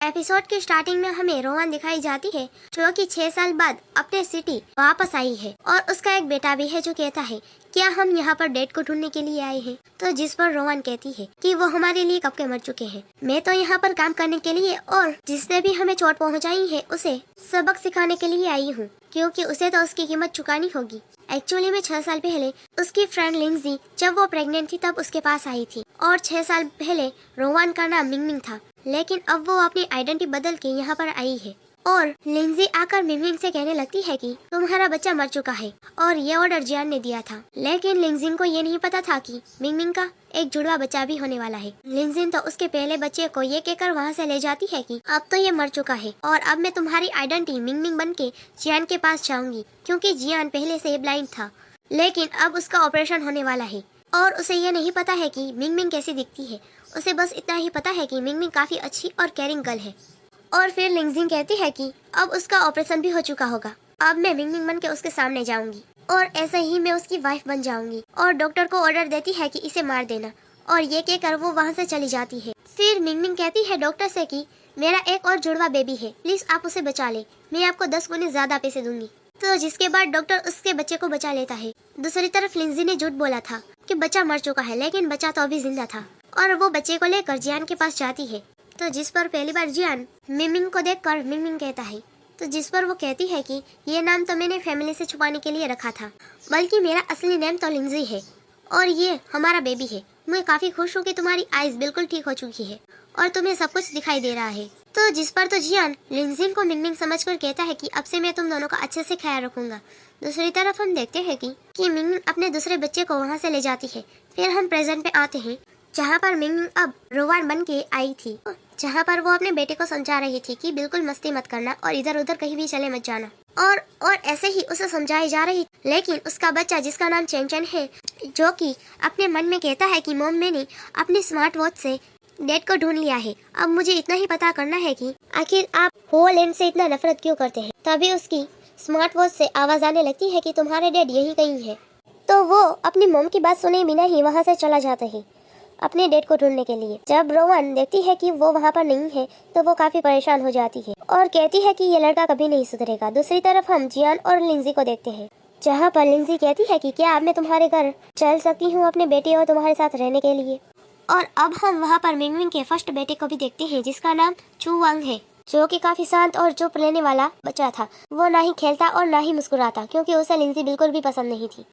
Episode की starting में हमें रोहन दिखाई जाती है जो कि 6 साल बाद अपने सिटी वापस आई है और उसका एक बेटा भी है जो कहता है क्या हम यहाँ पर डैड को ढूंढने के लिए आए हैं। तो जिस पर रोहन कहती है कि वो हमारे लिए कब के मर चुके हैं, मैं तो यहाँ पर काम करने के लिए और जिसने भी हमें चोट पहुँचाई है उसे सबक सिखाने के लिए आई हूँ, क्योंकि उसे तो उसकी कीमत चुकानी होगी। एक्चुअली में 6 साल पहले उसकी फ्रेंड लिंजी जब वो प्रेग्नेंट थी तब उसके पास आई थी और 6 साल पहले रोहन का नाम मिंगमिंग था, लेकिन अब वो अपनी आइडेंटिटी बदल के यहाँ पर आई है और लिंजी आकर मिंगमिंग से कहने लगती है कि तुम्हारा बच्चा मर चुका है और ये ऑर्डर जियान ने दिया था। लेकिन लिंजिन को ये नहीं पता था कि मिंगमिंग का एक जुड़वा बच्चा भी होने वाला है। लिंजिन तो उसके पहले बच्चे को ये कहकर वहाँ से ले जाती है कि अब तो ये मर चुका है और अब मैं तुम्हारी आइडेंटिटी मिंगमिंग बन के जियान के पास जाऊंगी, क्योंकि जियान पहले से ब्लाइंड था लेकिन अब उसका ऑपरेशन होने वाला है और उसे ये नहीं पता है कि मिंगमिंग कैसी दिखती है। उसे बस इतना ही पता है कि मिंगमिंग काफी अच्छी और केयरिंग गर्ल है। और फिर लिंजिन कहती है कि अब उसका ऑपरेशन भी हो चुका होगा, अब मैं मिंगमिंग बन के उसके सामने जाऊंगी और ऐसे ही मैं उसकी वाइफ बन जाऊंगी और डॉक्टर को ऑर्डर देती है कि इसे मार देना और ये कहकर वो वहाँ से चली जाती है। फिर मिंगमिंग कहती है डॉक्टर से कि मेरा एक और जुड़वा बेबी है, प्लीज आप उसे बचा ले, मैं आपको 10 गुने ज्यादा पैसे दूंगी। तो जिसके बाद डॉक्टर उसके बच्चे को बचा लेता है। दूसरी तरफ लिंजी ने झूठ बोला था कि बच्चा मर चुका है, लेकिन बच्चा तो अभी जिंदा था और वो बच्चे को लेकर जियान के पास जाती है। तो जिस पर पहली बार जियान मिंगमिंग को देखकर मिंगमिंग कहता है, तो जिस पर वो कहती है कि ये नाम तो मैंने फैमिली से छुपाने के लिए रखा था, बल्कि मेरा असली नाम तो लिंजी है और ये हमारा बेबी है। मैं काफी खुश हूँ कि तुम्हारी आईज बिल्कुल ठीक हो चुकी है और तुम्हें सब कुछ दिखाई दे रहा है। तो जिस पर तो जियान लिंजिन को मिंगमिंग समझकर कहता है कि अब से मैं तुम दोनों का अच्छे से ख्याल रखूंगा। दूसरी तरफ हम देखते हैं कि मिंगमिंग अपने दूसरे बच्चे को वहाँ से ले जाती है। फिर हम प्रेजेंट पे आते हैं जहाँ पर मिंगमिंग अब रोवान बन के आई थी, जहाँ पर वो अपने बेटे को समझा रही थी कि बिल्कुल मस्ती मत करना और इधर उधर कहीं भी चले मत जाना और ऐसे ही उसे समझाई जा रही। लेकिन उसका बच्चा जिसका नाम चेंचन है, जो कि अपने मन में कहता है कि मॉम मैंने अपनी स्मार्ट वॉच से डैड को ढूंढ लिया है, अब मुझे इतना ही पता करना है कि आखिर आप होल एंड से इतना नफरत क्यों करते हैं। तभी उसकी स्मार्ट वॉच से आवाज आने लगती है कि तुम्हारे डैड यही कहीं है। तो वो अपनी मॉम की बात सुने बिना ही वहाँ से चला जाता है अपने डैड को ढूंढने के लिए। जब रोवन देखती है कि वो वहाँ पर नहीं है तो वो काफी परेशान हो जाती है और कहती है कि ये लड़का कभी नहीं सुधरेगा। दूसरी तरफ हम जियान और लिंजी को देखते हैं, जहाँ पर लिंजी कहती है कि क्या अब मैं तुम्हारे घर चल सकती हूँ अपने बेटे और तुम्हारे साथ रहने के लिए। और अब हम वहाँ पर मिंगमिंग के फर्स्ट बेटे को भी देखते हैं जिसका नाम चुवांग है, जो कि काफी शांत और चुप रहने वाला बच्चा था। वो ना ही खेलता और ना ही मुस्कुराता, क्योंकि उसे लिंजी बिल्कुल भी पसंद नहीं थी।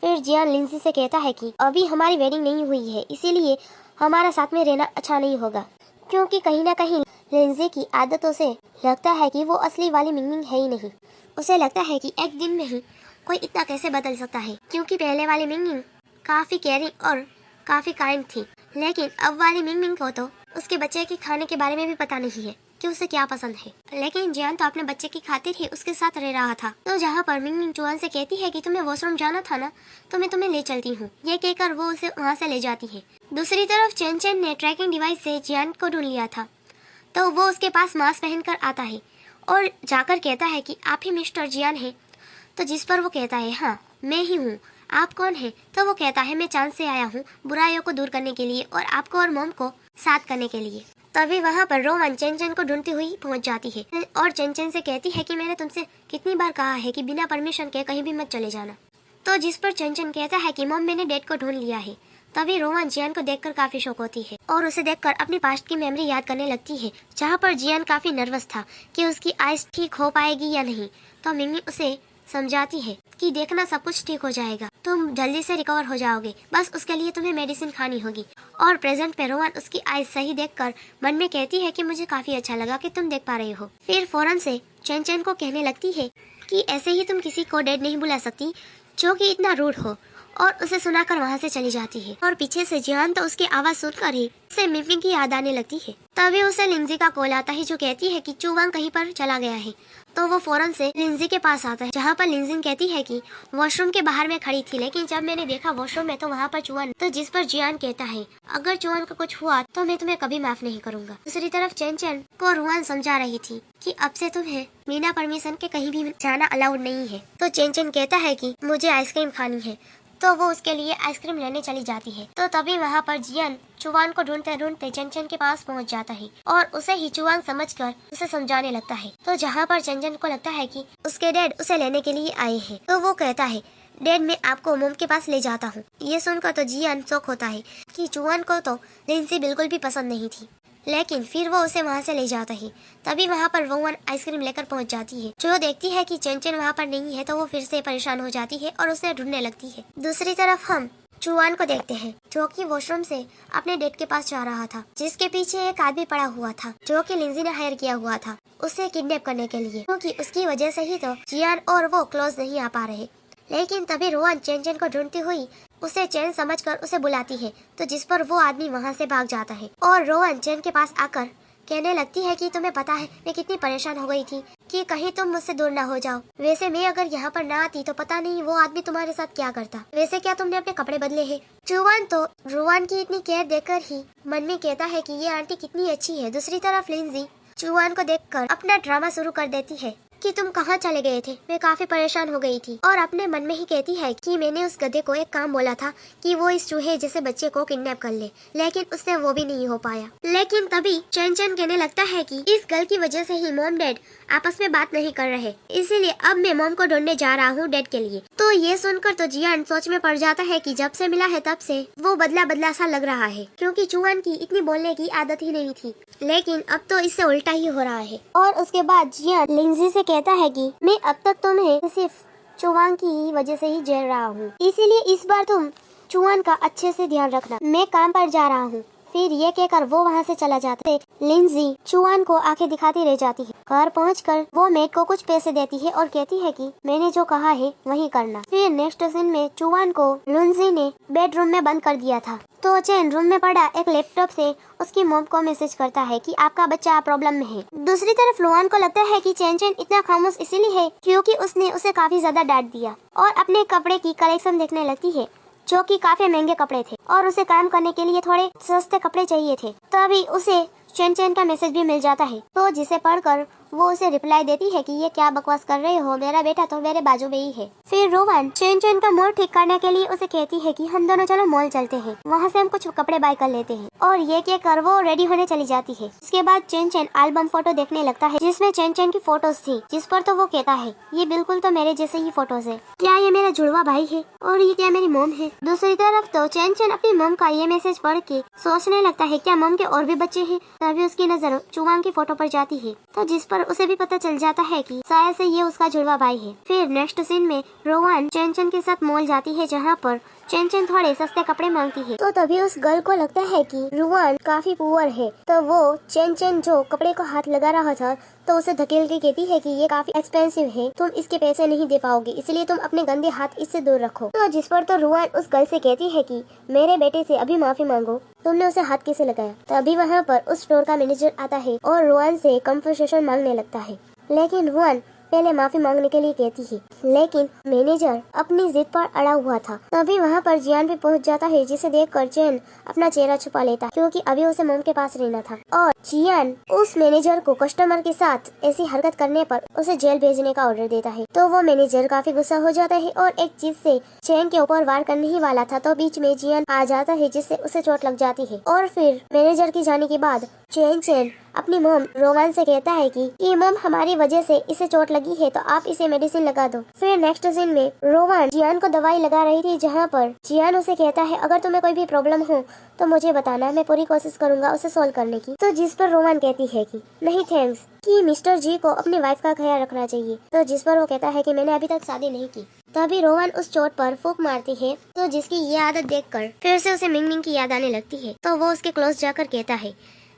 फिर जियान लिंजी से कहता है कि अभी हमारी वेडिंग नहीं हुई है, इसीलिए हमारा साथ में रहना अच्छा नहीं होगा, क्योंकि कहीं ना कहीं लिंजी की आदतों से लगता है कि वो असली वाली मिंगमिंग है ही नहीं। उसे लगता है कि एक दिन में ही कोई इतना कैसे बदल सकता है, क्योंकि पहले वाली मिंगमिंग काफी केयरिंग और काफी काइंड थी, लेकिन अब वाली मिंगमिंग को तो उसके बच्चे के खाने के बारे में भी पता नहीं है कि उसे क्या पसंद है। लेकिन जियान तो अपने बच्चे की खातिर ही उसके साथ रह रहा था। तो जहाँ पर मिंगमिंग जुआन से कहती है कि तुम्हें वॉशरूम जाना था ना, तो मैं तुम्हें ले चलती हूँ, ये कहकर वो उसे वहाँ से ले जाती है। दूसरी तरफ चेन ने ट्रैकिंग डिवाइस से जियान को ढूंढ लिया था, तो वो उसके पास मास्क पहनकर आता है और जाकर कहता है कि आप ही मिस्टर जियान है। तो जिस पर वो कहता है हाँ मैं ही हूँ, आप कौन है। तो वो कहता है मैं चांद से आया हूँ बुराइयों को दूर करने के लिए और आपको और मॉम को साथ करने के लिए। तभी वहाँ पर रोवन चेंचन को ढूंढती हुई पहुँच जाती है और चेंचन से कहती है कि मैंने तुमसे कितनी बार कहा है कि बिना परमिशन के कहीं भी मत चले जाना। तो जिस पर चेंचन कहता है कि मॉम मैंने डैड को ढूंढ लिया है। तभी रोवन जियान को देखकर काफी शौक होती है और उसे देखकर अपनी पास्ट की मेमोरी याद करने लगती है, जहाँ पर जियान काफी नर्वस था कि उसकी आइज ठीक हो पाएगी या नहीं। तो मिंगी उसे समझाती है कि देखना सब कुछ ठीक हो जाएगा, तुम जल्दी से रिकवर हो जाओगे, बस उसके लिए तुम्हें मेडिसिन खानी होगी। और प्रेजेंट पे रोवन उसकी आइज सही देखकर मन में कहती है कि मुझे काफी अच्छा लगा कि तुम देख पा रहे हो। फिर फौरन से चेन को कहने लगती है कि ऐसे ही तुम किसी को डैड नहीं बुला सकती जो कि इतना रूड हो, और उसे सुनाकर वहाँ से चली जाती है। और पीछे से जियान तो उसकी आवाज सुनकर ही उसे मिंगमिंग की याद आने लगती है। तभी उसे लिंजी का कॉल आता है जो कहती है कि चुवांग कहीं पर चला गया है। तो वो फौरन से लिंजी के पास आता है, जहाँ पर लिंजी कहती है कि वॉशरूम के बाहर मैं खड़ी थी, लेकिन जब मैंने देखा वॉशरूम में तो वहाँ पर चुवान। तो जिस पर जियान कहता है अगर चुवान को कुछ हुआ तो मैं तुम्हें कभी माफ नहीं करूंगा। दूसरी तरफ चेन को रुआन समझा रही थी कि अब से तुम्हें बिना परमिशन के कहीं भी जाना अलाउड नहीं है। तो चेन कहता है कि मुझे आइसक्रीम खानी है। तो वो उसके लिए आइसक्रीम लेने चली जाती है। तो तभी वहाँ पर जियान चुवान को ढूंढते ढूंढते चंचन के पास पहुँच जाता है और उसे ही चुवान समझकर उसे समझाने लगता है। तो जहाँ पर चंचन को लगता है कि उसके डैड उसे लेने के लिए आए हैं, तो वो कहता है डैड मैं आपको मोम के पास ले जाता हूँ। ये सुनकर तो जियान शॉक होता है कि चुवान को तो लिंसी बिल्कुल भी पसंद नहीं थी, लेकिन फिर वो उसे वहाँ से ले जाता है। तभी वहाँ पर रोवन आइसक्रीम लेकर पहुँच जाती है। जो देखती है कि चंचन वहाँ पर नहीं है तो वो फिर से परेशान हो जाती है और उसे ढूंढने लगती है। दूसरी तरफ हम चुवान को देखते हैं जो कि वॉशरूम से अपने डेट के पास जा रहा था, जिसके पीछे एक आदमी पड़ा हुआ था जो कि लिंजी ने हायर किया हुआ था उसे किडनैप करने के लिए, क्योंकि उसकी वजह से ही तो जियान और वो क्लोज नहीं आ पा रहे। लेकिन तभी रोहन चंचन को ढूंढती हुई उसे चैन समझकर उसे बुलाती है, तो जिस पर वो आदमी वहाँ से भाग जाता है और रोहन चैन के पास आकर कहने लगती है कि तुम्हें पता है मैं कितनी परेशान हो गई थी कि कहीं तुम मुझसे दूर ना हो जाओ। वैसे मैं अगर यहाँ पर ना आती तो पता नहीं वो आदमी तुम्हारे साथ क्या करता। वैसे क्या तुमने अपने कपड़े बदले हैं? चुवान तो रोहन की इतनी केयर देखकर ही मन में कहता है कि ये आंटी कितनी अच्छी है। दूसरी तरफ लिंजी चुवान को देखकर अपना ड्रामा शुरू कर देती है कि तुम कहाँ चले गए थे, मैं काफी परेशान हो गई थी, और अपने मन में ही कहती है कि मैंने उस गधे को एक काम बोला था कि वो इस चूहे जैसे बच्चे को किडनैप कर ले, लेकिन उससे वो भी नहीं हो पाया। लेकिन तभी चंचन कहने लगता है कि इस गर्ल की वजह से ही मॉम डैड आपस में बात नहीं कर रहे, इसीलिए अब मैं मॉम को ढूंढने जा रहा हूँ डैड के लिए। तो ये सुनकर तो जियान सोच में पड़ जाता है कि जब से मिला है तब से वो बदला बदला सा लग रहा है, क्योंकि चुवान की इतनी बोलने की आदत ही नहीं थी, लेकिन अब तो इससे उल्टा ही हो रहा है। और उसके बाद जियान लिंजी से कहता है कि मैं अब तक तुम्हें सिर्फ चुवान की वजह से ही झेल रहा हूँ, इसीलिए इस बार तुम चुवान का अच्छे से ध्यान रखना, मैं काम पर जा रहा हूँ। फिर ये कहकर वो वहाँ से चला जाता है। लिंजी चुवान को आंखें दिखाती रह जाती है। घर पहुंचकर वो मेड को कुछ पैसे देती है और कहती है कि मैंने जो कहा है वही करना। फिर नेक्स्ट सीन में चुवान को लिंजी ने बेडरूम में बंद कर दिया था, तो चैन रूम में पड़ा एक लैपटॉप से उसकी मॉम को मैसेज करता है कि आपका बच्चा प्रॉब्लम में है। दूसरी तरफ रोहन को लगता है कि चैन इतना खामोश इसीलिए है क्योंकि उसने उसे काफी ज्यादा डांट दिया, और अपने कपड़े की कलेक्शन देखने लगती है जो कि काफी महंगे कपड़े थे और उसे काम करने के लिए थोड़े सस्ते कपड़े चाहिए थे। तभी उसे चैन का मैसेज भी मिल जाता है, तो जिसे पढ़कर वो उसे रिप्लाई देती है कि ये क्या बकवास कर रहे हो, मेरा बेटा तो मेरे बाजू में ही है। फिर रोहन चैन का मूड ठीक करने के लिए उसे कहती है कि हम दोनों चलो मॉल चलते हैं, वहाँ से हम कुछ कपड़े बाय कर लेते हैं, और ये कहकर वो रेडी होने चली जाती है। इसके बाद चैन एल्बम फोटो देखने लगता है जिसमें चैन की फोटोज थी, जिस पर तो वो कहता है ये बिल्कुल तो मेरे जैसे ही फोटोज है, क्या ये मेरा जुड़वा भाई है और ये क्या मेरी मॉम है। दूसरी तरफ तो चैन अपनी मॉम का ये मैसेज पढ़ के सोचने लगता है क्या मॉम के और भी बच्चे हैं। तभी उसकी नजर चुवान की फोटो पर जाती है, तो जिस पर उसे भी पता चल जाता है कि शायद से ये उसका जुड़वा भाई है। फिर नेक्स्ट सीन में रोहन चैन के साथ मॉल जाती है जहाँ पर चैन थोड़े सस्ते कपड़े मांगती है, तो तभी उस गर्ल को लगता है कि रोहन काफी पुअर है, तो वो चैन जो कपड़े को हाथ लगा रहा था तो उसे धकेल के कहती है कि ये काफी एक्सपेंसिव है, तुम इसके पैसे नहीं दे पाओगे, इसलिए तुम अपने गंदे हाथ इससे दूर रखो। तो जिस पर तो रोहन उस गर्ल से कहती है कि मेरे बेटे से अभी माफी मांगो, तुमने उसे हाथ कैसे लगाया। तभी वहाँ पर उस स्टोर का मैनेजर आता है और रोहन से कंपनसेशन मांगने लगता है, लेकिन रोहन पहले माफी मांगने के लिए कहती है, लेकिन मैनेजर अपनी जिद पर अड़ा हुआ था। तभी वहाँ पर जियान भी पहुँच जाता है, जिसे देखकर चैन अपना चेहरा छुपा लेता है क्योंकि अभी उसे मॉम के पास रहना था, और जियान उस मैनेजर को कस्टमर के साथ ऐसी हरकत करने पर उसे जेल भेजने का ऑर्डर देता है। तो वो मैनेजर काफी गुस्सा हो जाता है और एक चीज से चैन के ऊपर वार करने ही वाला था, तो बीच में जियान आ जाता है जिससे उसे चोट लग जाती है। और फिर मैनेजर के जाने के बाद चैन अपनी मॉम रोहन से कहता है कि मॉम हमारी वजह से इसे चोट लगी है, तो आप इसे मेडिसिन लगा दो। फिर नेक्स्ट सीन में रोहन जियान को दवाई लगा रही थी, जहाँ पर जियान उसे कहता है अगर तुम्हें कोई भी प्रॉब्लम हो तो मुझे बताना, मैं पूरी कोशिश करूंगा उसे सॉल्व करने की। तो जिस पर रोहन कहती है कि नहीं थैंक्स, कि मिस्टर जी को अपनी वाइफ का ख्याल रखना चाहिए। तो जिस पर वो कहता है कि मैंने अभी तक शादी नहीं की। तभी रोहन उस चोट पर फूंक मारती है, तो जिसकी ये आदत देखकर फिर से उसे मिंग की याद आने लगती है, तो वो उसके क्लोज जाकर कहता है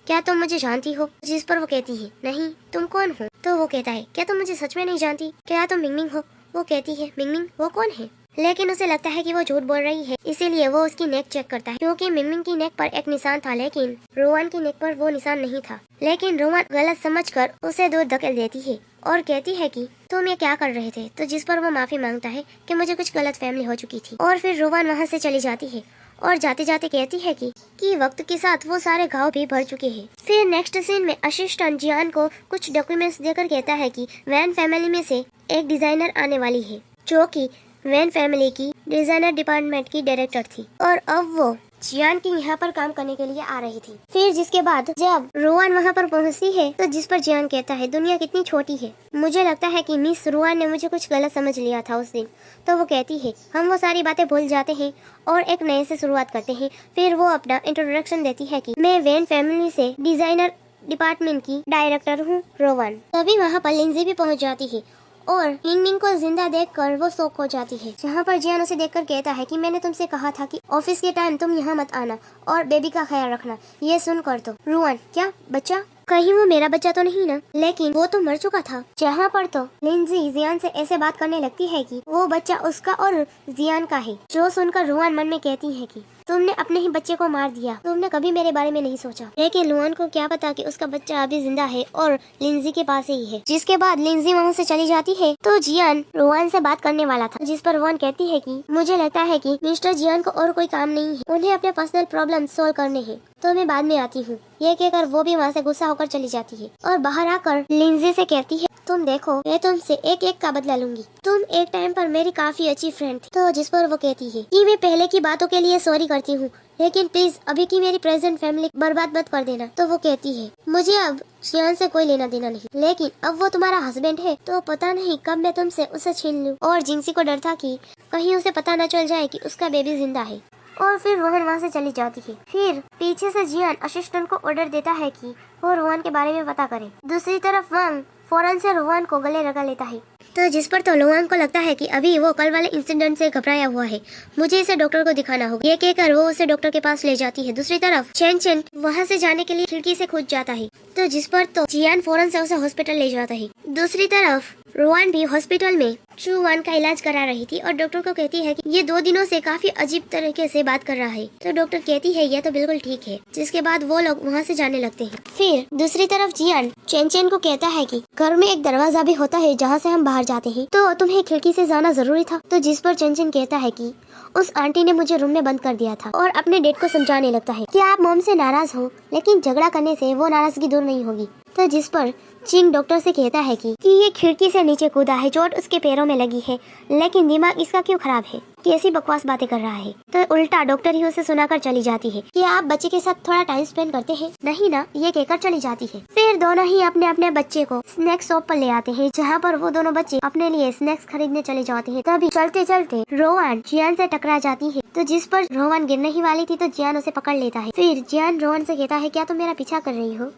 क्या तुम मुझे जानती हो। जिस पर वो कहती है नहीं, तुम कौन हो। तो वो कहता है क्या तुम मुझे सच में नहीं जानती, क्या तुम मिंग हो। वो कहती है मिंग वो कौन है, लेकिन उसे लगता है कि वो झूठ बोल रही है, इसीलिए वो उसकी नेक चेक करता है क्योंकि मिंग की नेक पर एक निशान था, लेकिन रोहन की नेक पर वो निशान नहीं था। लेकिन रोहन गलत समझकर उसे दूर धकेल देती है और कहती है कि तुम ये क्या कर रहे थे। तो जिस पर वो माफी मांगता है कि मुझे कुछ गलत फहमी हो चुकी थी, और फिर रोहन वहाँ से चली जाती है और जाते जाते कहती है कि वक्त के साथ वो सारे घाव भी भर चुके हैं। फिर नेक्स्ट सीन में असिस्टेंट जियान को कुछ डॉक्यूमेंट्स देकर कहता है कि वैन फैमिली में से एक डिजाइनर आने वाली है जो कि वैन फैमिली की डिजाइनर डिपार्टमेंट की डायरेक्टर थी और अब वो जियान की यहाँ पर काम करने के लिए आ रही थी। फिर जिसके बाद जब रोवान वहाँ पर पहुँचती है तो जिस पर जियान कहता है दुनिया कितनी छोटी है, मुझे लगता है कि मिस रोवान ने मुझे कुछ गलत समझ लिया था उस दिन। तो वो कहती है हम वो सारी बातें भूल जाते हैं और एक नए से शुरुआत करते हैं। फिर वो अपना इंट्रोडक्शन देती है कि मैं वेन फैमिली से डिजाइनर डिपार्टमेंट की डायरेक्टर हूँ रोवान। तभी वहाँ पर लिंजी भी पहुँच जाती है और निंगनिंग को जिंदा देखकर वो शॉक हो जाती है। जहाँ पर जियान उसे देखकर कहता है कि मैंने तुमसे कहा था कि ऑफिस के टाइम तुम यहाँ मत आना और बेबी का ख्याल रखना। ये सुनकर तो रोवान क्या बच्चा, कहीं वो मेरा बच्चा तो नहीं ना, लेकिन वो तो मर चुका था। जहाँ पर तो लिंजी जियान से ऐसे बात करने लगती है कि वो बच्चा उसका और जियान का है, जो सुनकर रोवान मन में कहती है कि तुमने अपने ही बच्चे को मार दिया, तुमने कभी मेरे बारे में नहीं सोचा। लेकिन रोवान को क्या पता कि उसका बच्चा अभी जिंदा है और लिंजी के पास ही है। जिसके बाद लिंजी वहाँ से चली जाती है तो जियान रोवान से बात करने वाला था, जिस पर रोवान कहती है कि मुझे लगता है कि मिस्टर जियान को और कोई काम नहीं है, उन्हें अपने पर्सनल प्रॉब्लम सोल्व करने हैं, तो मैं बाद में आती हूँ। ये कहकर वो भी वहाँ से गुस्सा होकर चली जाती है और बाहर आकर लिंजी से कहती है तुम देखो मैं तुमसे एक एक का बदला लूंगी, तुम एक टाइम पर मेरी काफी अच्छी फ्रेंड थी। तो जिस पर वो कहती है कि मैं पहले की बातों के लिए सॉरी करती हूँ, लेकिन प्लीज अभी की मेरी प्रेजेंट फैमिली बर्बाद मत कर देना। तो वो कहती है मुझे अब जियान से कोई लेना देना नहीं, लेकिन अब वो तुम्हारा हस्बैंड है तो पता नहीं कब मैं तुमसे उसे छीन लूं। और जिंसी को डर था कि कहीं उसे पता न चल जाए कि उसका बेबी जिंदा है। और फिर रोहन वहाँ से चली जाती है। फिर पीछे से जियान असिस्टेंट को ऑर्डर देता है कि वो रोहन के बारे में पता करे। दूसरी तरफ वांग फौरन से रोहन को गले लगा लेता है। तो जिस पर तो रोहन को लगता है कि अभी वो कल वाले इंसिडेंट से घबराया हुआ है, मुझे इसे डॉक्टर को दिखाना होगा। ये कहकर वो उसे डॉक्टर के पास ले जाती है। दूसरी तरफ चेन चेन वहाँ से जाने के लिए खिड़की से कूद जाता है, तो जिस पर तो जियान फौरन से उसे हॉस्पिटल ले जाता है। दूसरी तरफ रोहन भी हॉस्पिटल में चू वान का इलाज करा रही थी और डॉक्टर को कहती है कि ये 2 दिनों से काफी अजीब तरीके से बात कर रहा है। तो डॉक्टर कहती है यह तो बिल्कुल ठीक है। जिसके बाद वो लोग वहाँ से जाने लगते हैं। फिर दूसरी तरफ जियान चेन चेन को कहता है कि घर में एक दरवाजा भी होता है जहाँ से हम बाहर जाते हैं, तो तुम्हें खिड़की से जाना जरूरी था। तो जिस पर चेन चेन कहता है कि उस आंटी ने मुझे रूम में बंद कर दिया था और अपने डेट को समझाने लगता है कि आप मॉम से नाराज हो, लेकिन झगड़ा करने से वो नाराजगी दूर नहीं होगी। तो जिस पर चिंग डॉक्टर से कहता है कि ये खिड़की से नीचे कूदा है, चोट उसके पैरों में लगी है, लेकिन दिमाग इसका क्यों खराब है, कैसी बकवास बातें कर रहा है। तो उल्टा डॉक्टर ही उसे सुनाकर चली जाती है कि आप बच्चे के साथ थोड़ा टाइम स्पेंड करते हैं नहीं ना, ये कहकर चली जाती है। फिर दोनों ही अपने अपने बच्चे को स्नैक्स शॉप पर ले आते हैं, जहाँ पर वो दोनों बच्चे अपने लिए स्नैक्स खरीदने चले जाते हैं। तभी चलते चलते रोहन जियान से टकरा जाती है, तो जिस पर रोहन गिरने ही वाली थी तो जियान उसे पकड़ लेता है। फिर जियान रोहन से कहता है क्या तुम मेरा पीछा कर रही हो।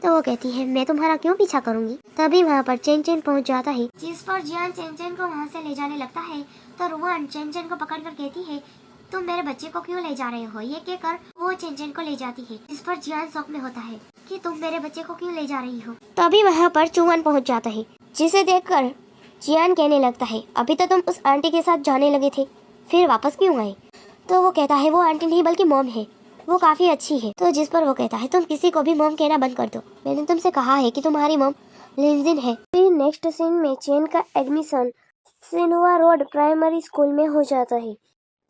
तो वो कहती है मैं तुम्हारा क्यों पीछा करूंगी। तभी वहाँ पर चेन चेन पहुँच जाता है, जिस पर जियान चेन चेन को वहाँ से ले जाने लगता है। तो रोहन चेन चेन को पकड़कर कहती है तुम मेरे बच्चे को क्यों ले जा रहे हो। ये कहकर वो चेन चेन को ले जाती है, जिस पर जियान शॉक में होता है कि तुम मेरे बच्चे को क्यों ले जा रही हो। तभी वहाँ पर चुवन पहुँच जाता है, जिसे देखकर जियान कहने लगता है अभी तो तुम उस आंटी के साथ जाने लगे थे, फिर वापस क्यों आए। तो वो कहता है वो आंटी नहीं बल्कि मॉम है, वो काफी अच्छी है। तो जिस पर वो कहता है तुम किसी को भी मॉम कहना बंद कर दो, मैंने तुमसे कहा है कि तुम्हारी मॉम लिंजिन है। फिर नेक्स्ट सीन में चेन का admission Xinhua road primary school में हो जाता है,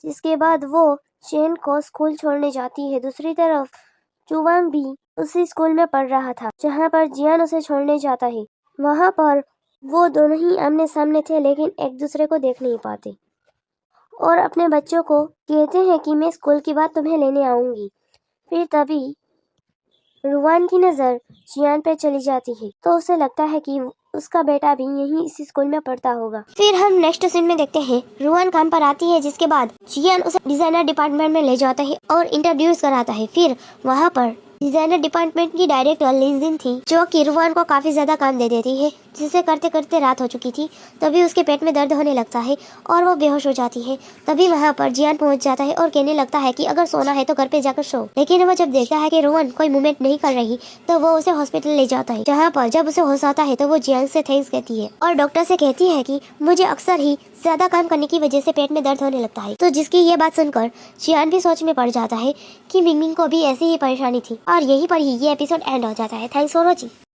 जिसके बाद वो चेन को स्कूल छोड़ने जाती है। दूसरी तरफ चुवांग भी उसी स्कूल में पढ़ रहा था जहाँ पर जियान उसे छोड़ने जाता है। वहाँ पर वो दोनों ही आमने सामने थे, लेकिन एक दूसरे को देख नहीं पाते और अपने बच्चों को कहते हैं कि मैं स्कूल के बाद तुम्हें लेने आऊंगी। फिर तभी रुवान की नज़र जियान पे चली जाती है, तो उसे लगता है कि उसका बेटा भी यहीं इसी स्कूल में पढ़ता होगा। फिर हम नेक्स्ट सीन में देखते हैं रुवान काम पर आती है, जिसके बाद जियान उसे डिजाइनर डिपार्टमेंट में ले जाता है और इंट्रोड्यूस कराता है। फिर वहाँ पर डिजाइनर डिपार्टमेंट की डायरेक्टर लिंजिन थी, जो कि रुवान को काफी ज्यादा काम दे देती है, जिसे करते करते रात हो चुकी थी। तभी उसके पेट में दर्द होने लगता है और वो बेहोश हो जाती है। तभी वहाँ पर जियान पहुँच जाता है और कहने लगता है कि अगर सोना है तो घर पे जाकर सो। लेकिन वो जब देखता है कि रुवान कोई मूवमेंट नहीं कर रही, तो वो उसे हॉस्पिटल ले जाता है, जहाँ पर जब उसे होश आता है तो वो जियान से थैंक्स कहती है और डॉक्टर से कहती है कि मुझे अक्सर ही ज्यादा काम करने की वजह से पेट में दर्द होने लगता है। तो जिसकी ये बात सुनकर जियान भी सोच में पड़ जाता है कि मिंगमिंग को भी ऐसी ही परेशानी थी और यहीं पर ही ये एपिसोड एंड हो जाता है। Thanks for watching.